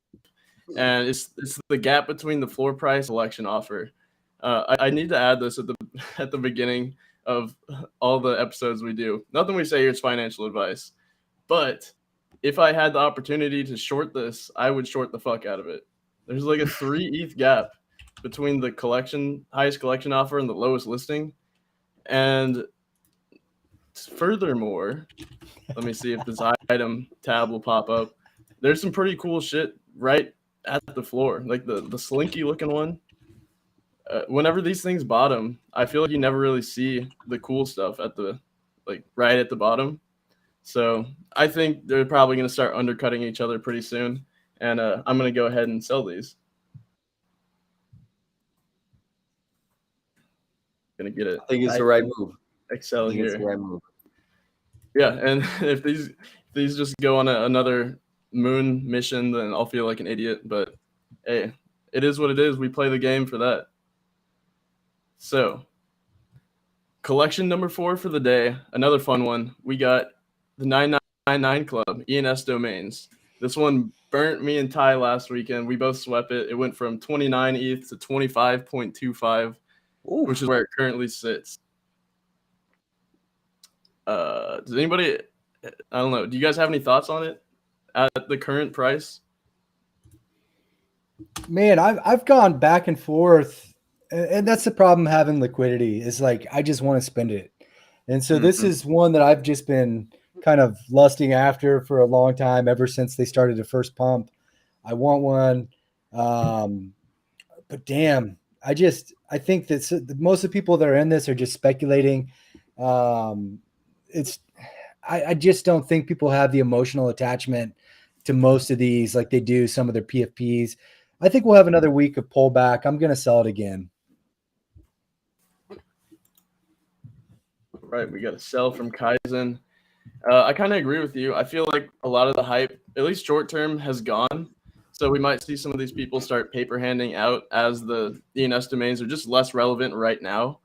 and it's the gap between the floor price election offer. I need to add this at the beginning of all the episodes we do. Nothing we say here is financial advice, but if I had the opportunity to short this, I would short the fuck out of it. There's like a 3 ETH gap between the highest collection offer and the lowest listing, and furthermore, let me see if this item tab will pop up. There's some pretty cool shit right at the floor, like the slinky looking one. Whenever these things bottom, I feel like you never really see the cool stuff at the right at the bottom. So I think they're probably going to start undercutting each other pretty soon, and I'm going to go ahead and sell these. Gonna get it. I think it's the right move. Excel here. It's the right move. Yeah, and if these just go on another moon mission, then I'll feel like an idiot. But hey, it is what it is. We play the game for that. So, collection number 4 for the day. Another fun one. We got the 999 Club, ENS Domains. This one burnt me and Ty last weekend. We both swept it. It went from 29 ETH to 25.25, which is where it currently sits. Does anybody, I don't know, do you guys have any thoughts on it at the current price? Man, I've gone back and forth, and that's the problem having liquidity is like I just want to spend it. And so this is one that I've just been kind of lusting after for a long time, ever since they started the first pump. I want one. But damn, I think that most of the people that are in this are just speculating. I just don't think people have the emotional attachment to most of these like they do some of their PFPs. I think we'll have another week of pullback. I'm going to sell it again. Right, we got a sell from Kaizen. I kind of agree with you. I feel like a lot of the hype, at least short term, has gone. So we might see some of these people start paper handing out as the ENS domains are just less relevant right now.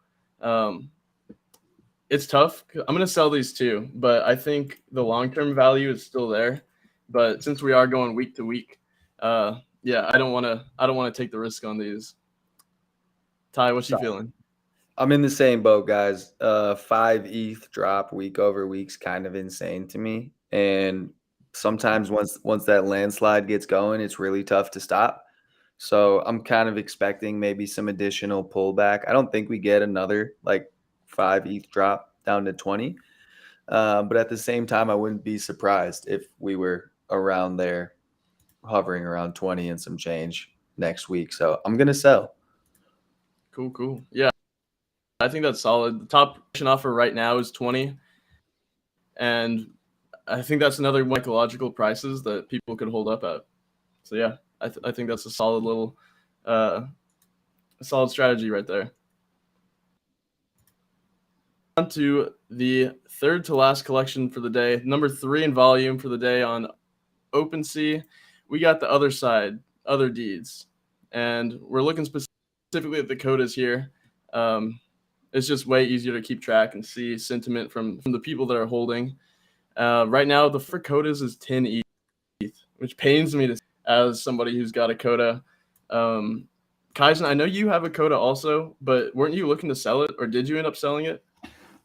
It's tough. I'm going to sell these too, but I think the long-term value is still there. But since we are going week to week, I don't want to take the risk on these. Ty, what you feeling? I'm in the same boat, guys. 5 ETH drop week over week's kind of insane to me. And sometimes once that landslide gets going, it's really tough to stop. So I'm kind of expecting maybe some additional pullback. I don't think we get another like 5 ETH drop down to 20. But at the same time, I wouldn't be surprised if we were around there, hovering around 20 and some change next week. So I'm going to sell. Cool. Yeah, I think that's solid. The top offer right now is 20. And I think that's another psychological prices that people could hold up at. So yeah, I think that's a solid little, solid strategy right there. On to the third to last collection for the day, number 3 in volume for the day on OpenSea. We got the other side, Otherdeeds. and we're looking specifically at the Kodas here. It's just way easier to keep track and see sentiment from the people that are holding. Right now, the for Kodas is 10 ETH, which pains me to as somebody who's got a Koda. Kaizen, I know you have a Koda also, but weren't you looking to sell it, or did you end up selling it?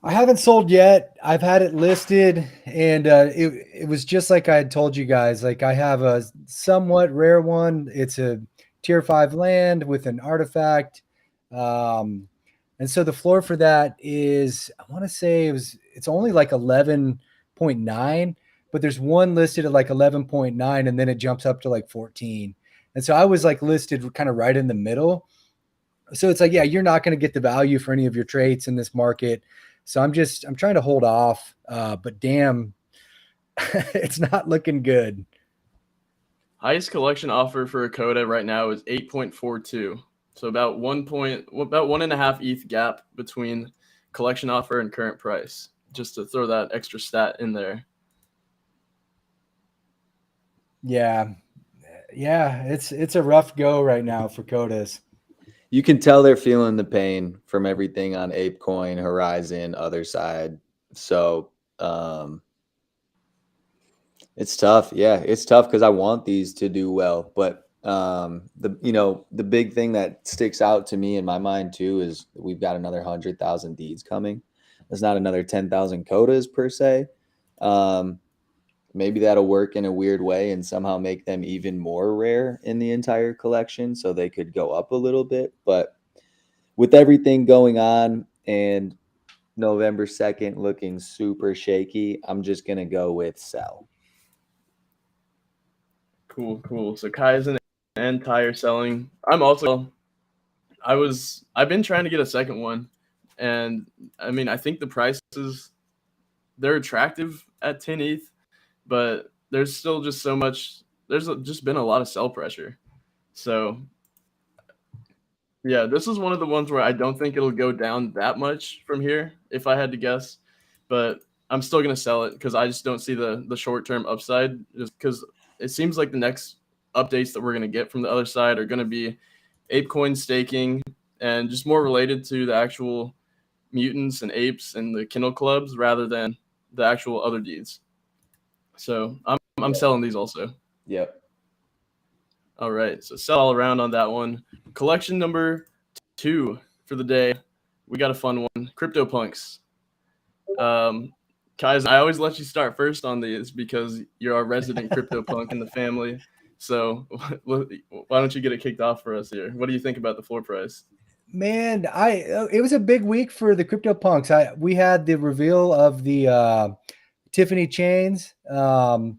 I haven't sold yet. I've had it listed, and it was just like I had told you guys. Like, I have a somewhat rare one. It's a tier 5 land with an artifact. And so the floor for that is, I want to say it's only like 11.9, but there's one listed at like 11.9, and then it jumps up to like 14. And so I was like listed kind of right in the middle. So it's like, yeah, you're not going to get the value for any of your traits in this market. So I'm trying to hold off, but damn, it's not looking good. Highest collection offer for a Koda right now is 8.42. So about 1.5 ETH gap between collection offer and current price, just to throw that extra stat in there. Yeah. It's a rough go right now for Kodas. You can tell they're feeling the pain from everything on ApeCoin, Horizon, other side. So it's tough. Yeah, it's tough because I want these to do well. But the big thing that sticks out to me in my mind too is we've got another 100,000 deeds coming. There's not another 10,000 Kodas per se. Maybe that'll work in a weird way and somehow make them even more rare in the entire collection, so they could go up a little bit. But with everything going on and November 2nd looking super shaky, I'm just going to go with sell. Cool. So Kaizen and tire selling. I've been trying to get a second one, and I mean, I think the prices, they're attractive at 10 ETH, but there's still just so much. There's just been a lot of sell pressure. So yeah, this is one of the ones where I don't think it'll go down that much from here, if I had to guess. But I'm still gonna sell it because I just don't see the short-term upside, just because it seems like the next updates that we're gonna get from the other side are gonna be ApeCoin staking and just more related to the actual mutants and apes and the kennel clubs rather than the actual Otherdeeds. So I'm selling these also. Yep. All right, so sell all around on that one. Collection number 2 for the day. We got a fun one. CryptoPunks. Kaizen, I always let you start first on these because you're our resident CryptoPunk in the family. So why don't you get it kicked off for us here? What do you think about the floor price? Man, it was a big week for the CryptoPunks. We had the reveal of the Tiffany chains. My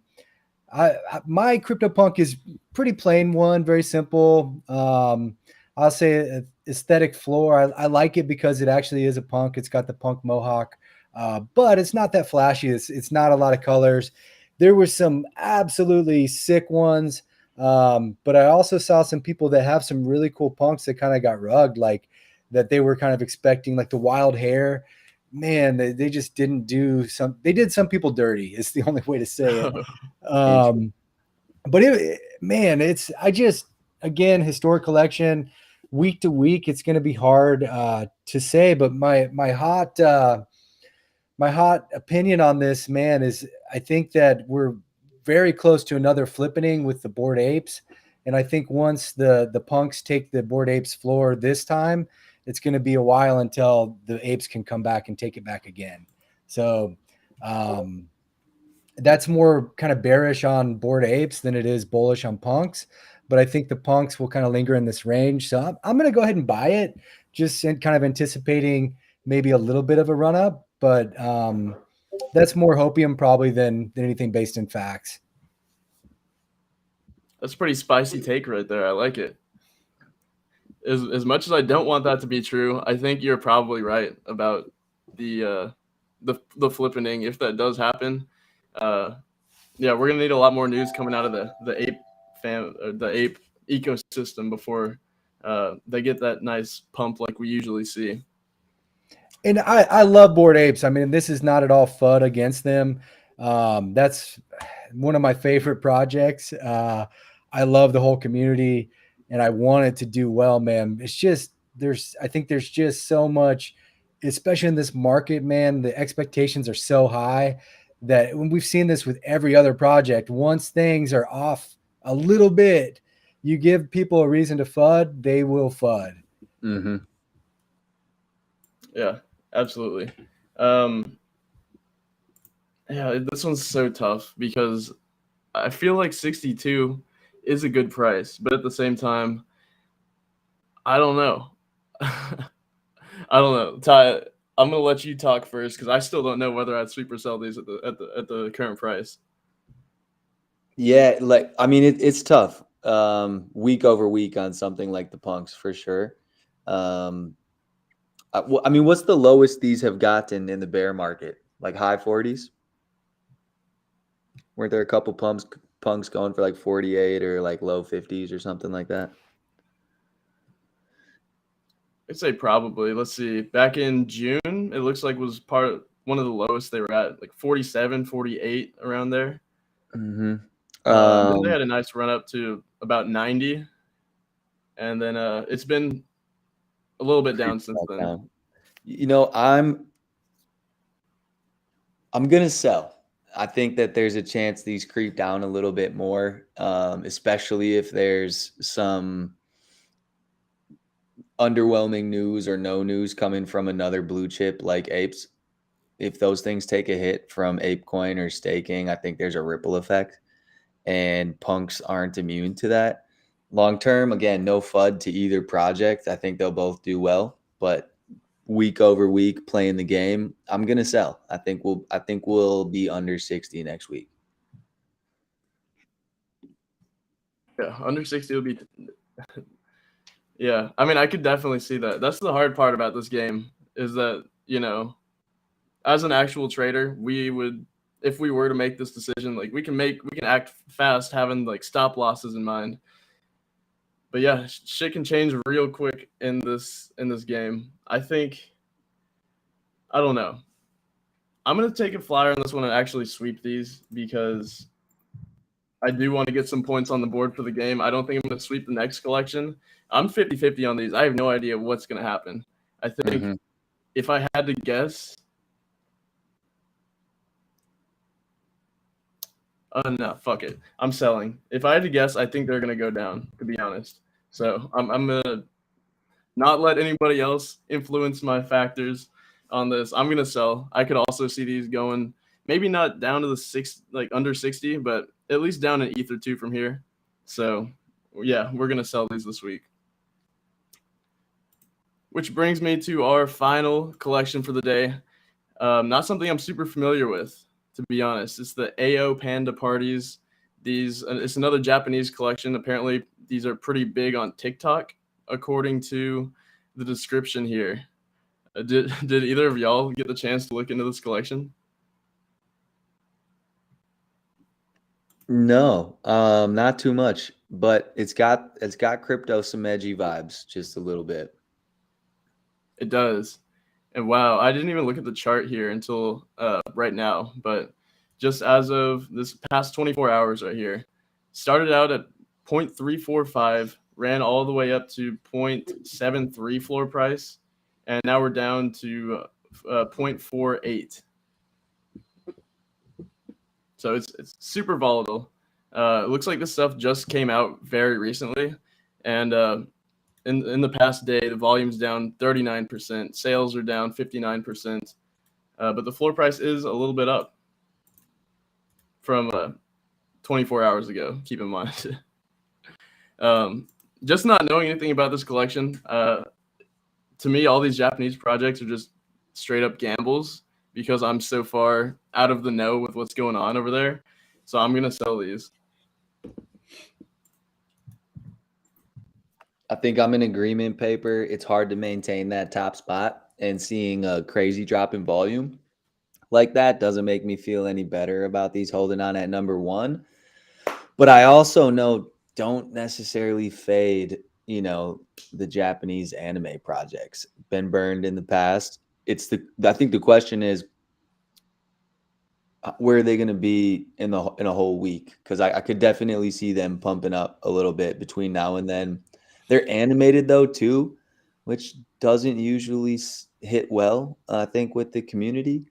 CryptoPunk is pretty plain one, very simple. I'll say aesthetic floor. I like it because it actually is a punk. It's got the punk mohawk, but it's not that flashy. It's not a lot of colors. There were some absolutely sick ones. But I also saw some people that have some really cool punks that kind of got rugged, like that they were kind of expecting, like the wild hair. Man, they just didn't do they did some people dirty. It's the only way to say it. But again, historic collection, week to week, it's going to be hard to say, but my hot opinion on this, man, is I think that we're very close to another flippening with the Bored Apes. And I think once the punks take the Bored Apes floor this time, it's going to be a while until the apes can come back and take it back again. So that's more kind of bearish on Bored Apes than it is bullish on punks. But I think the punks will kind of linger in this range. So I'm going to go ahead and buy it, just kind of anticipating maybe a little bit of a run up. But that's more hopium probably than anything based in facts. That's a pretty spicy take right there. I like it. As much as I don't want that to be true, I think you're probably right about the flippening if that does happen. Yeah, we're gonna need a lot more news coming out of the ape ecosystem before they get that nice pump like we usually see. And I love Bored Apes. I mean, this is not at all FUD against them. That's one of my favorite projects. I love the whole community. and I want it to do well, man. It's just I think there's just so much, especially in this market, man. The expectations are so high that when we've seen this with every other project, once things are off a little bit, you give people a reason to FUD, they will FUD. Mm-hmm. Yeah, absolutely. Yeah, this one's so tough because I feel like 62 is a good price, but at the same time, I don't know. I don't know. Ty, I'm gonna let you talk first because I still don't know whether I'd sweep or sell these at the current price. Yeah, like I mean, it's tough. Week over week on something like the punks for sure. I mean, what's the lowest these have gotten in the bear market? Like high 40s? Weren't there a couple punks going for like 48 or like low 50s or something like that? I'd say probably. Let's see. Back in June, it looks like was one of the lowest they were at, like 47, 48 around there. Mm-hmm. Then they had a nice run up to about 90, and then it's been a little bit down since then. Down. You know, I'm gonna sell. I think that there's a chance these creep down a little bit more, especially if there's some underwhelming news or no news coming from another blue chip like Apes. If those things take a hit from ApeCoin or staking, I think there's a ripple effect, and punks aren't immune to that. Long term, again, no FUD to either project. I think they'll both do well, but week over week playing the game, I'm gonna sell. I think we'll be under 60 next week. Yeah, under 60 would be. Yeah, I mean, I could definitely see that. That's the hard part about this game is that, as an actual trader, we would, if we were to make this decision, like we can act fast having like stop losses in mind. But yeah, shit can change real quick in this game. I don't know. I'm going to take a flyer on this one and actually sweep these because I do want to get some points on the board for the game. I don't think I'm going to sweep the next collection. I'm 50-50 on these. I have no idea what's going to happen. I think if I had to guess, no, fuck it. I'm selling. If I had to guess, I think they're going to go down, to be honest. So I'm going to not let anybody else influence my factors on this. I'm going to sell. I could also see these going maybe not down to the under 60, but at least down an ETH or two from here. So yeah, we're going to sell these this week. Which brings me to our final collection for the day. Not something I'm super familiar with, to be honest. It's the Aopanda Parties. It's another Japanese collection. Apparently, these are pretty big on TikTok, according to the description here. Did either of y'all get the chance to look into this collection? No, not too much, but it's got crypto some edgy vibes, just a little bit. It does. And wow, I didn't even look at the chart here until right now, but just as of this past 24 hours right here, started out at 0.345, ran all the way up to 0.73 floor price, and now we're down to 0.48. So it's super volatile. It looks like this stuff just came out very recently, and in the past day, the volume's down 39%. Sales are down 59%, but the floor price is a little bit up from 24 hours ago. Keep in mind. Just not knowing anything about this collection, to me, all these Japanese projects are just straight up gambles because I'm so far out of the know with what's going on over there. So I'm gonna sell these. I think I'm in agreement, Paper. It's hard to maintain that top spot, and seeing a crazy drop in volume like that doesn't make me feel any better about these holding on at number one. But I also know don't necessarily fade, the Japanese anime projects. Been burned in the past. I think the question is, where are they going to be in a whole week? Because I could definitely see them pumping up a little bit between now and then. They're animated though too, which doesn't usually hit well, I think, with the community.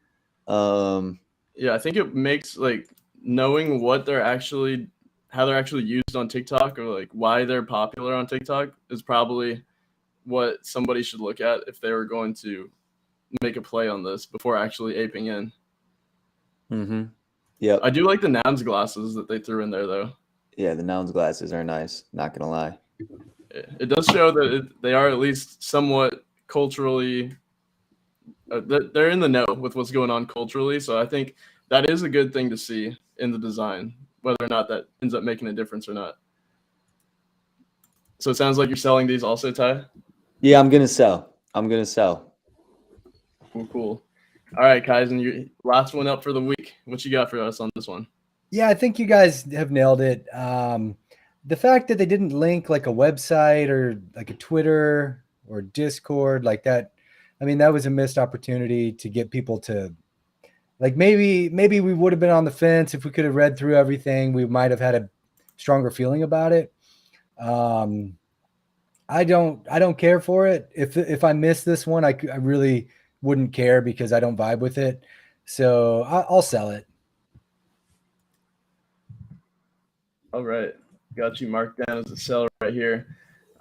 Yeah, I think it makes like knowing what they're actually how they're actually used on TikTok, or like why they're popular on TikTok, is probably what somebody should look at if they were going to make a play on this before actually aping in. Mm-hmm. Yeah, I do like the nouns glasses that they threw in there though. Yeah, the nouns glasses are nice. Not gonna lie. It does show that they are at least somewhat culturally. They're in the know with what's going on culturally, so I think that is a good thing to see in the design, whether or not that ends up making a difference or not. So it sounds like you're selling these also, Ty? Yeah, I'm gonna sell. Cool. All right, Kaizen, you last one up for the week. What you got for us on this one? Yeah, I think you guys have nailed it. The fact that they didn't link like a website or like a Twitter or Discord like that, I mean, that was a missed opportunity to get people to like maybe we would have been on the fence if we could have read through everything. We might have had a stronger feeling about it. I don't care for it. If I miss this one, I really wouldn't care because I don't vibe with it. So I'll sell it. All right, got you marked down as a seller right here.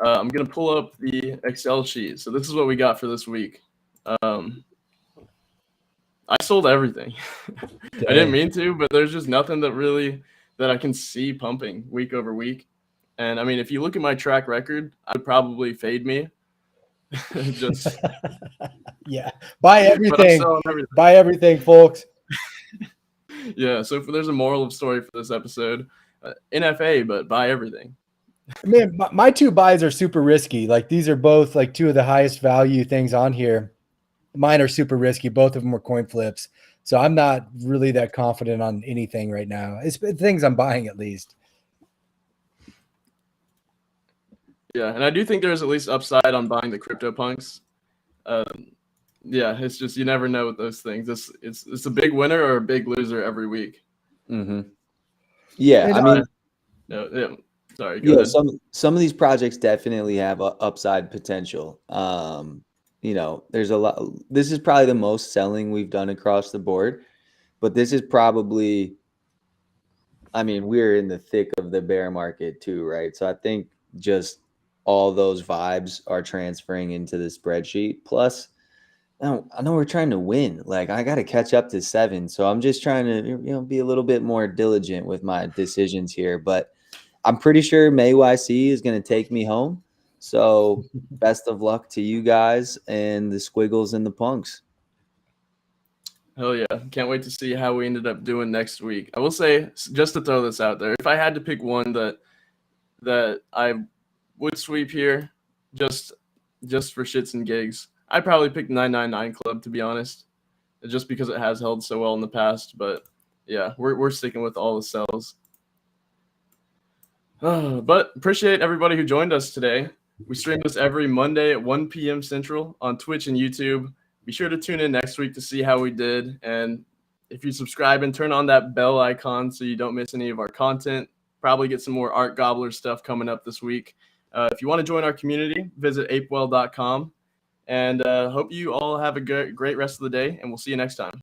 I'm gonna pull up the Excel sheet. So this is what we got for this week. I sold everything. I didn't mean to, but there's just nothing that I can see pumping week over week. And I mean, if you look at my track record, I'd probably fade me. Just yeah, buy everything. everything. Buy everything, folks. Yeah. So there's a moral of story for this episode. NFA, but buy everything. Man, my two buys are super risky. Like these are both like two of the highest value things on here. Mine are super risky. Both of them were coin flips. So I'm not really that confident on anything right now. It's things I'm buying at least. Yeah, and I do think there's at least upside on buying the CryptoPunks. Yeah, it's just you never know with those things. It's a big winner or a big loser every week. Mm-hmm. Yeah, I mean, yeah. Sorry, go ahead. Some of these projects definitely have a upside potential. You know, there's a lot. This is probably the most selling we've done across the board, but this is probably, I mean, we're in the thick of the bear market too, right? So I think just all those vibes are transferring into the spreadsheet. Plus, I know we're trying to win. Like I got to catch up to 7, so I'm just trying to be a little bit more diligent with my decisions here. But I'm pretty sure May YC is going to take me home. So best of luck to you guys and the Squiggles and the Punks. Hell yeah. Can't wait to see how we ended up doing next week. I will say, just to throw this out there, if I had to pick one that I would sweep here just for shits and gigs, I'd probably pick 999 Club, to be honest, just because it has held so well in the past. But yeah, we're sticking with all the sells. But appreciate everybody who joined us today. We stream this every Monday at 1 p.m. Central on Twitch and YouTube. Be sure to tune in next week to see how we did. And if you subscribe and turn on that bell icon so you don't miss any of our content, probably get some more Art Gobbler stuff coming up this week. If you want to join our community, visit apewell.com. And hope you all have a great rest of the day, and we'll see you next time.